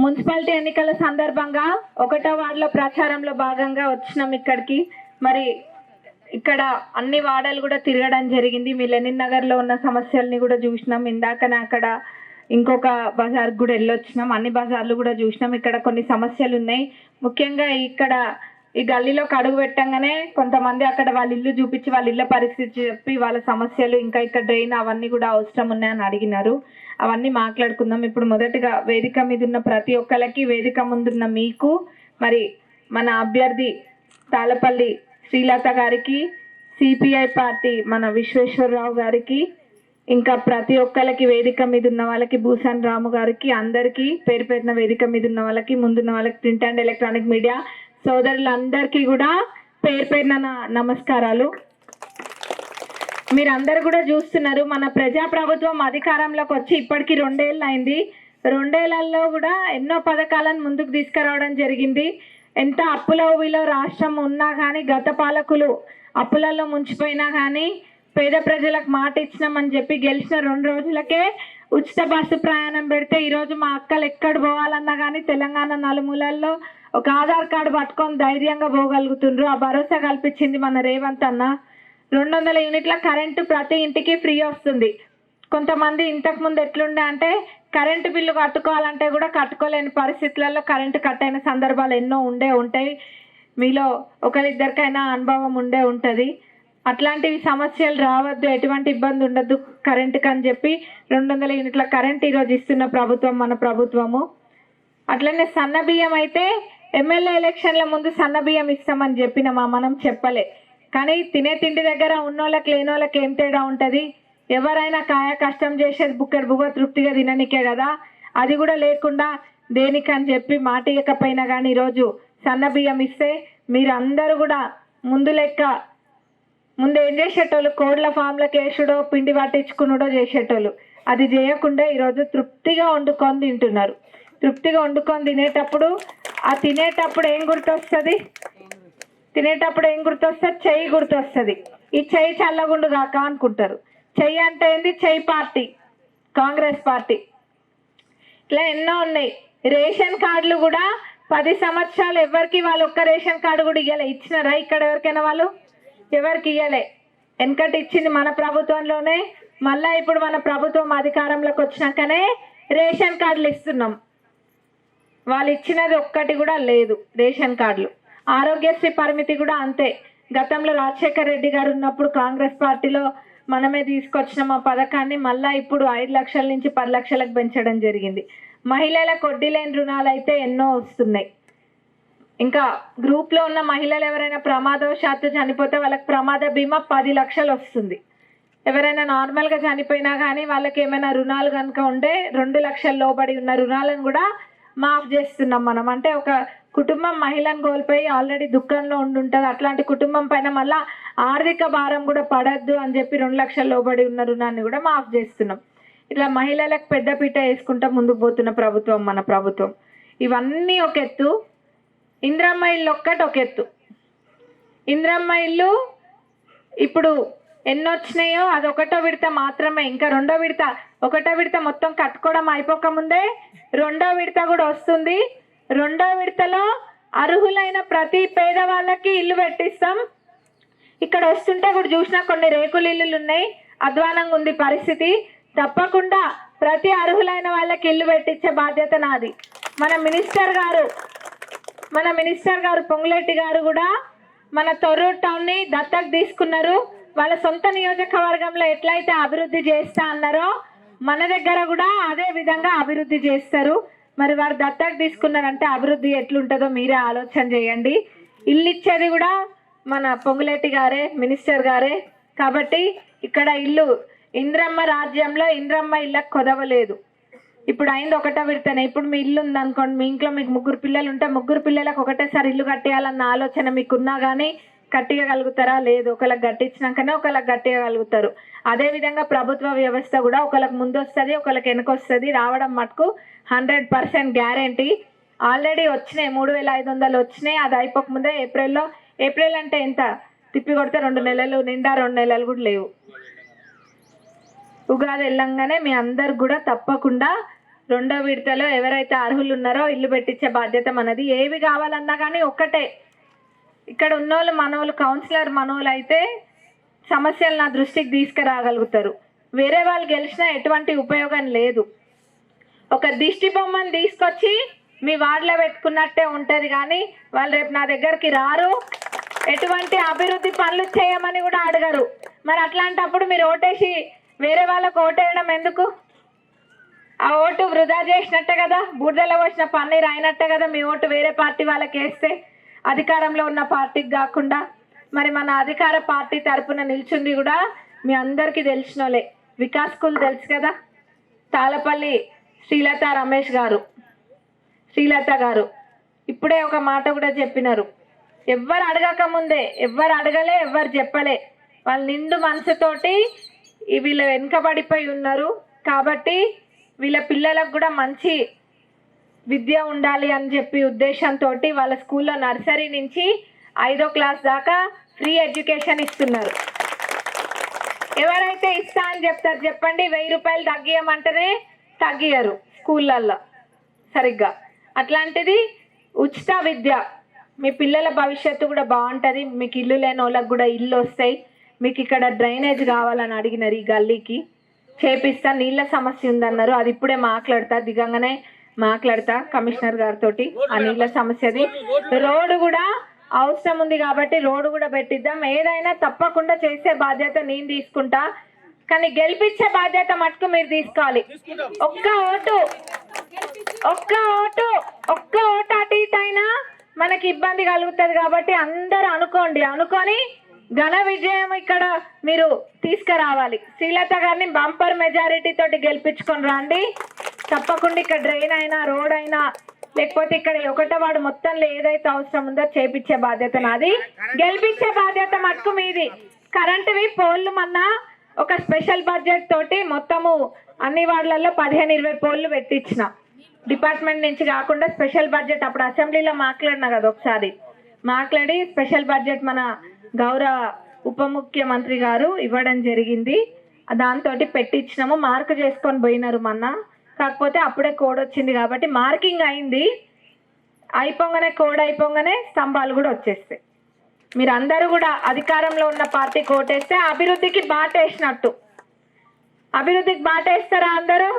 Municipality ఎన్నికల సందర్భంగా 1వ వార్డులో ప్రచారంలో భాగంగా వచ్చినాం ఇక్కడికి. మరి ఇక్కడ అన్ని వార్డులు కూడా తిరగడం జరిగింది. మీ లెనిన్ నగర్లో ఉన్న సమస్యల్ని కూడా చూసినాం. ఇందాకనే అక్కడ ఇంకొక బజార్ కూడా వెళ్ళొచ్చినాం. అన్ని బజార్లు కూడా చూసినాం. ఇక్కడ కొన్ని సమస్యలు ఉన్నాయి. ముఖ్యంగా ఇక్కడ ఈ గల్లీలోకి అడుగు పెట్టంగానే కొంతమంది అక్కడ వాళ్ళ ఇల్లు చూపించి వాళ్ళ ఇళ్ళ పరిస్థితి చెప్పి వాళ్ళ సమస్యలు ఇంకా ఇక్కడ డ్రైన్ అవన్నీ కూడా అవసరం ఉన్నాయని అడిగినారు. అవన్నీ మాట్లాడుకుందాం. ఇప్పుడు మొదటిగా వేదిక మీద ఉన్న ప్రతి ఒక్కరికి, వేదిక ముందున్న మీకు, మరి మన అభ్యర్థి తాళపల్లి శ్రీలత గారికి, సిపిఐ పార్టీ మన విశ్వేశ్వరరావు గారికి, ఇంకా ప్రతి ఒక్కరికి వేదిక మీద ఉన్న వాళ్ళకి, భూసాన్ రాము గారికి, అందరికీ పేరు పేరున వేదిక మీద ఉన్న వాళ్ళకి, ముందున్న వాళ్ళకి, ప్రింట్ అండ్ ఎలక్ట్రానిక్ మీడియా సోదరులందరికీ కూడా పేరు పేరున నమస్కారాలు. మీరందరూ కూడా చూస్తున్నారు, మన ప్రజాప్రభుత్వం అధికారంలోకి వచ్చి ఇప్పటికి 2 ఏళ్ళు అయింది. 2 ఏళ్లలో కూడా ఎన్నో పథకాలను ముందుకు తీసుకురావడం జరిగింది. ఎంత అప్పుల ఊబిలో రాష్ట్రం ఉన్నా కానీ, గత పాలకులు అప్పులలో ముంచిపోయినా కానీ, పేద ప్రజలకు మాట ఇచ్చినామని చెప్పి గెలిచిన 2 రోజులకే ఉచిత బస్సు ప్రయాణం పెడితే ఈరోజు మా అక్కలు ఎక్కడ పోవాలన్నా కానీ తెలంగాణ నలుమూలల్లో ఒక ఆధార్ కార్డు పట్టుకొని ధైర్యంగా పోగలుగుతుండ్రు. ఆ భరోసా కల్పించింది మన రేవంత్ అన్న. 200 యూనిట్ల కరెంటు ప్రతి ఇంటికి ఫ్రీ వస్తుంది. కొంతమంది ఇంతకుముందు ఎట్లుండే అంటే కరెంటు బిల్లు కట్టుకోవాలంటే కూడా కట్టుకోలేని పరిస్థితులలో కరెంటు కట్ అయిన సందర్భాలు ఎన్నో ఉంటాయి. మీలో ఒకరిద్దరికైనా అనుభవం ఉంటుంది. అట్లాంటివి సమస్యలు రావద్దు, ఎటువంటి ఇబ్బంది ఉండద్దు కరెంటుకి అని చెప్పి 200 యూనిట్ల కరెంట్ ఈరోజు ఇస్తున్న ప్రభుత్వం మన ప్రభుత్వము. అట్లనే సన్న బియ్యం అయితే ఎమ్మెల్యే ఎలక్షన్ల ముందు సన్న బియ్యం ఇస్తామని చెప్పినామా, మనం చెప్పలే. కానీ తినే తిండి దగ్గర ఉన్నోళ్ళకి లేనోళ్ళకి ఏం తేడా ఉంటుంది? ఎవరైనా కాయ కష్టం చేసేది బుగ్గ తృప్తిగా తిననికే కదా. అది కూడా లేకుండా దేనికని చెప్పి మాట ఇవ్వకపోయినా కానీ ఈరోజు సన్న బియ్యం ఇస్తే మీరందరూ కూడా ముందు ఏం చేసేటోళ్ళు, కోడ్ల ఫామ్లకు వేసుడో పిండి పట్టించుకున్నాడో చేసేటోళ్ళు. అది చేయకుండా ఈరోజు తృప్తిగా వండుకొని తింటున్నారు. తృప్తిగా వండుకొని తినేటప్పుడు ఏం గుర్తొస్తుంది? చెయ్యి గుర్తొస్తుంది. ఈ చెయ్యి చల్లగుండు కాక అనుకుంటారు. చెయ్యి అంటే ఏంది? చెయ్యి పార్టీ, కాంగ్రెస్ పార్టీ. ఇట్లా ఎన్నో ఉన్నాయి. రేషన్ కార్డులు కూడా 10 సంవత్సరాలు ఎవరికి వాళ్ళు ఒక్క రేషన్ కార్డు కూడా ఇవ్వలే. ఇచ్చినారా ఇక్కడ ఎవరికైనా? వాళ్ళు ఎవరికి ఇవ్వలే. వెనకటి ఇచ్చింది మన ప్రభుత్వంలోనే. మళ్ళా ఇప్పుడు మన ప్రభుత్వం అధికారంలోకి వచ్చినాకనే రేషన్ కార్డులు ఇస్తున్నాం. వాళ్ళు ఇచ్చినది ఒక్కటి కూడా లేదు రేషన్ కార్డులు. ఆరోగ్యశ్రీ పరిమితి కూడా అంతే. గతంలో రాజశేఖర్ రెడ్డి గారు ఉన్నప్పుడు కాంగ్రెస్ పార్టీలో మనమే తీసుకొచ్చినాం ఆ పథకాన్ని. మళ్ళీ ఇప్పుడు 5 లక్షల నుంచి 10 లక్షలకు పెంచడం జరిగింది. మహిళలకు వడ్డీ లేని రుణాలు అయితే ఎన్నో వస్తున్నాయి. ఇంకా గ్రూప్లో ఉన్న మహిళలు ఎవరైనా ప్రమాదవశాత్తు చనిపోతే వాళ్ళకి ప్రమాద బీమా 10 లక్షలు వస్తుంది. ఎవరైనా నార్మల్గా చనిపోయినా కానీ వాళ్ళకి ఏమైనా రుణాలు కనుక ఉంటే 2 లక్షల లోబడి ఉన్న రుణాలను కూడా మాఫ్ చేస్తున్నాం మనం. అంటే ఒక కుటుంబం మహిళను కోల్పోయి ఆల్రెడీ దుఃఖంలో ఉండుంటుంది. అట్లాంటి కుటుంబం పైన మళ్ళీ ఆర్థిక భారం కూడా పడద్దు అని చెప్పి 2 లక్షల లోబడి ఉన్న రుణాన్ని కూడా మాఫ్ చేస్తున్నాం. ఇట్లా మహిళలకు పెద్దపీట వేసుకుంటా ముందుకు పోతున్న ప్రభుత్వం మన ప్రభుత్వం. ఇవన్నీ ఒక ఎత్తు. ఇందిరమ్మ ఇల్లు ఒక్కటి ఒక ఎత్తు. ఇందిరమ్మ ఇల్లు ఇప్పుడు ఎన్ని వచ్చినాయో అది 1వ విడత మాత్రమే. ఇంకా 2వ విడత, 1వ విడత మొత్తం కట్టుకోవడం అయిపోకముందే 2వ విడత కూడా వస్తుంది. 2వ విడతలో అర్హులైన ప్రతి పేదవాళ్ళకి ఇల్లు పెట్టిస్తాం. ఇక్కడ వస్తుంటే కూడా చూసినా కొన్ని రేకుల ఇల్లులు ఉన్నాయి. అధ్వానంగా ఉంది పరిస్థితి. తప్పకుండా ప్రతి అర్హులైన వాళ్ళకి ఇల్లు పెట్టించే బాధ్యత నాది. మన మినిస్టర్ గారు పొంగులేటి గారు కూడా మన తొర్రూరు టౌన్ని దత్తకు తీసుకున్నారు. వాళ్ళ సొంత నియోజకవర్గంలో ఎట్లయితే అభివృద్ధి చేస్తా అన్నారో మన దగ్గర కూడా అదే విధంగా అభివృద్ధి చేస్తారు. మరి వారు దత్తకు తీసుకున్నారంటే అభివృద్ధి ఎట్లుంటుందో మీరే ఆలోచన చేయండి. ఇల్లు ఇచ్చేది కూడా మన పొంగులేటి గారే, మినిస్టర్ గారే. కాబట్టి ఇక్కడ ఇల్లు ఇంద్రమ్మ రాజ్యంలో ఇంద్రమ్మ ఇళ్ళకి కొదవలేదు. ఇప్పుడు అయింది 1వ విడతనే. ఇప్పుడు మీ ఇల్లు ఉందనుకోండి, మీ ఇంట్లో మీకు 3 పిల్లలు ఉంటే 3 పిల్లలకు ఒకటేసారి ఇల్లు కట్టేయాలన్న ఆలోచన మీకున్నా కానీ కట్టియగలుగుతారా? లేదు. ఒకళ్ళకి కట్టించినాకనే ఒకళ్ళకి కట్టియగలుగుతారు. అదేవిధంగా ప్రభుత్వ వ్యవస్థ కూడా ఒకళ్ళకి ముందు వస్తుంది, ఒకళ్ళకి వెనక వస్తుంది. రావడం మటుకు 100% గ్యారంటీ. ఆల్రెడీ వచ్చినాయి, 3500 వచ్చినాయి. అది అయిపోకముందే ఏప్రిల్ అంటే ఎంత తిప్పి కొడితే 2 నెలలు నిండా 2 నెలలు కూడా లేవు. ఉగాది వెళ్ళంగానే మీ అందరు కూడా తప్పకుండా రెండో విడతలో ఎవరైతే అర్హులు ఉన్నారో ఇల్లు పెట్టించే బాధ్యత మనది. ఏవి కావాలన్నా కానీ ఒక్కటే, ఇక్కడ ఉన్నోళ్ళు మనోళ్ళు, కౌన్సిలర్ మనోళ్ళు అయితే సమస్యలు నా దృష్టికి తీసుకురాగలుగుతారు. వేరే వాళ్ళు గెలిచినా ఎటువంటి ఉపయోగం లేదు. ఒక దిష్టి బొమ్మను తీసుకొచ్చి మీ వార్డులో పెట్టుకున్నట్టే ఉంటుంది, కానీ వాళ్ళు రేపు నా దగ్గరికి రారు, ఎటువంటి అభివృద్ధి పనులు చేయమని కూడా అడగరు. మరి అట్లాంటప్పుడు మీరు ఓటేసి వేరే వాళ్ళకు ఓటేయడం ఎందుకు? ఆ ఓటు వృధా చేసినట్టే కదా, బూడిదలో పోసిన పన్నీర్ అయినట్టే కదా మీ ఓటు వేరే పార్టీ వాళ్ళకి వేస్తే, అధికారంలో ఉన్న పార్టీకి కాకుండా. మరి మన అధికార పార్టీ తరపున నిల్చుంది కూడా మీ అందరికీ తెలిసినోలే, వికాస్ స్కూల్ తెలుసు కదా, తాళపల్లి శ్రీలత గారు ఇప్పుడే ఒక మాట కూడా చెప్పినారు. ఎవ్వరు అడగక ముందే, ఎవ్వరు అడగలే, ఎవ్వరు చెప్పలే, వాళ్ళు నిండు మనసుతోటి వీళ్ళు వెనుకబడిపోయి ఉన్నారు కాబట్టి వీళ్ళ పిల్లలకు కూడా మంచి విద్య ఉండాలి అని చెప్పి ఉద్దేశంతో వాళ్ళ స్కూల్లో నర్సరీ నుంచి 5వ క్లాస్ దాకా ఫ్రీ ఎడ్యుకేషన్ ఇస్తున్నారు. ఎవరైతే ఇస్తా అని చెప్తారు చెప్పండి, 1000 రూపాయలు తగ్గియమంటేనే తగ్గియరు స్కూళ్ళల్లో సరిగ్గా. అట్లాంటిది ఉచిత విద్య, మీ పిల్లల భవిష్యత్తు కూడా బాగుంటుంది. మీకు ఇల్లు లేని వాళ్ళకి కూడా ఇల్లు వస్తాయి. మీకు ఇక్కడ డ్రైనేజ్ కావాలని అడిగినారు, ఈ గల్లీకి చేపిస్తా, నీళ్ళ సమస్య ఉందన్నారు, అది ఇప్పుడే దిగంగానే మాట్లాడతా కమిషనర్ గారితో. ఆ నీళ్ళ సమస్యది, రోడ్డు కూడా అవసరం ఉంది కాబట్టి రోడ్డు కూడా పెట్టిద్దాం. ఏదైనా తప్పకుండా చేసే బాధ్యత నేను తీసుకుంటా, కానీ గెలిపించే బాధ్యత మటుకు మీరు తీసుకోవాలి. ఒక్క ఓటు అటు ఇటు అయినా మనకి ఇబ్బంది కలుగుతుంది కాబట్టి అందరూ అనుకొని ఘన విజయం ఇక్కడ మీరు తీసుకురావాలి. శ్రీలత గారిని బంపర్ మెజారిటీ తోటి గెలిపించుకొని రండి. తప్పకుండా ఇక్కడ డ్రైన్ అయినా, రోడ్ అయినా, లేకపోతే ఇక్కడ 1వ వార్డు మొత్తంలో ఏదైతే అవసరం ఉందో చేపించే బాధ్యత నాది, గెలిపించే బాధ్యత మటుకు మీది. కరెంటువి పోల్లు మొన్న ఒక స్పెషల్ బడ్జెట్ తోటి మొత్తము అన్ని వార్డులలో 15-20 పోల్లు పెట్టించిన, డిపార్ట్మెంట్ నుంచి కాకుండా స్పెషల్ బడ్జెట్. అప్పుడు అసెంబ్లీలో మాట్లాడినా కదా, ఒకసారి మాట్లాడి స్పెషల్ బడ్జెట్ మన గౌరవ ఉప ముఖ్యమంత్రి గారు ఇవ్వడం జరిగింది. దాంతో పెట్టించినాము, మార్క్ చేసుకొని పోయినారు మొన్న. కాకపోతే అప్పుడే కోడ్ వచ్చింది కాబట్టి మార్కింగ్ అయింది, కోడ్ అయిపోగానే స్తంభాలు కూడా వచ్చేస్తాయి. మీరు అందరూ కూడా అధికారంలో ఉన్న పార్టీ కోటేస్తే అభివృద్ధికి బాటేసినట్టు. అభివృద్ధికి బాటేస్తారా అందరూ?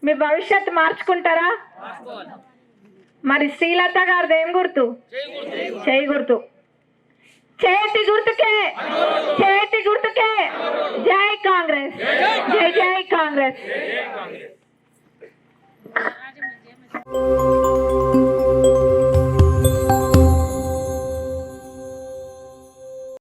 మీ భవిష్యత్తు మార్చుకుంటారా? మరి శ్రీలత గారిది ఏం గుర్తు? చేయి గుర్తు. చేతి గుర్తుకే జై కాంగ్రెస్, జై కాంగ్రెస్.